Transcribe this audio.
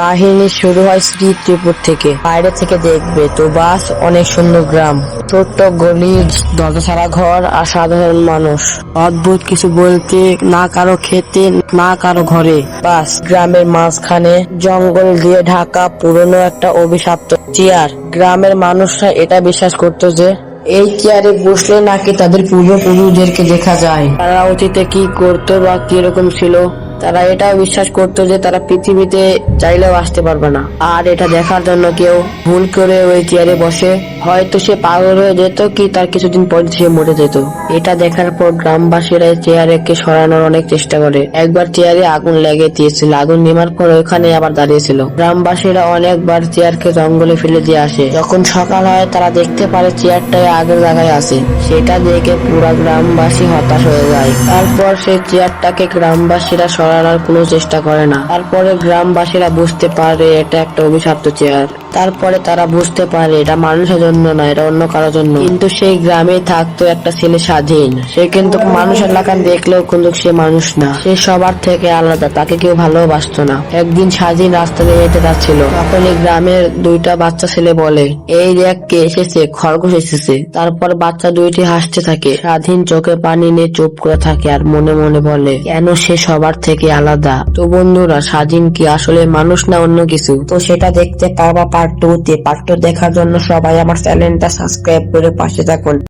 কাহিনী শুরু হয় শ্রীত্রিপুর থেকে। বাইরে থেকে দেখবে তো বাস, অনেক সুন্দর গ্রাম, ছোট্ট গলি, দরজা ছাড়া ঘর আর সাধারণ মানুষ। অদ্ভুত কিছু বলতে, না কারো খেতে, না কারো ঘরে। বাস গ্রামের মাঝখানে জঙ্গল দিয়ে ঢাকা পুরনো একটা অভিশপ্ত চেয়ার। গ্রামের মানুষরা এটা বিশ্বাস করতো যে এই চেয়ারে বসলে নাকি তাদের পূর্বপুরুষদেরকে দেখা যায়। তারা অতীতে কি করতো বা কিরকম ছিল, তারা এটাও বিশ্বাস করতো যে তারা পৃথিবীতে চাইলেও আসতে পারবে না। আর এটা দেখার জন্য কেউ ভুল করে ওই চেয়ারে বসে, হয়তো সে পাগল হয়ে যেত, কি তার কিছুদিন পর সে মরে যেত। এটা দেখার পর গ্রামবাসীরা চেয়ারকে সরানোর অনেক চেষ্টা করে। একবার চেয়ারে আগুন লেগে দিয়েছিল, আগুন নেমার পর ওখানে আবার দাঁড়িয়েছিল। গ্রামবাসীরা অনেকবার চেয়ারকে জঙ্গলে ফেলে দিয়ে আসে। যখন সকাল হয় তারা দেখতে পারে চেয়ারটাই আগের জায়গায় আছে। সেটা দেখে পুরা গ্রামবাসী হতাশ হয়ে যায়। তারপর সেই চেয়ারটাকে গ্রামবাসীরা সরানোর কোনো চেষ্টা করে না। তারপরে গ্রামবাসীরা বুঝতে পারে এটা একটা অভিশপ্ত চেয়ার। তারপরে তারা বুঝতে পারে এটা মানুষের জন্য না, এটা অন্য কারোর জন্য। কিন্তু সেই গ্রামে থাকতো একটা ছেলে স্বাধীন। সে কিন্তু মানুষের লাগান দেখলেও কিন্তু সে মানুষ না, সে সবার থেকে আলাদা, তাকে কেউ ভালোবাসতো না। একদিন স্বাধীন রাস্তা দিয়ে হেঁটে যাচ্ছিল, তখন এই গ্রামের দুইটা বাচ্চা ছেলে বলে, এই দেখ কে এসেছে, খরগোশ এসেছে। তারপর বাচ্চা দুইটি হাসতে থাকে। স্বাধীন চোখে পানি নিয়ে চুপ করে থাকে আর মনে মনে বলে, কেন সে সবার থেকে আলাদা। তো বন্ধুরা, স্বাধীন কি আসলে মানুষ না অন্য কিছু? তো সেটা দেখতে পারবা পার্ট 2 তে। পার্ট 2 দেখার জন্য সবাই আমার চ্যানেলটা সাবস্ক্রাইব করে পাশে থাকুন।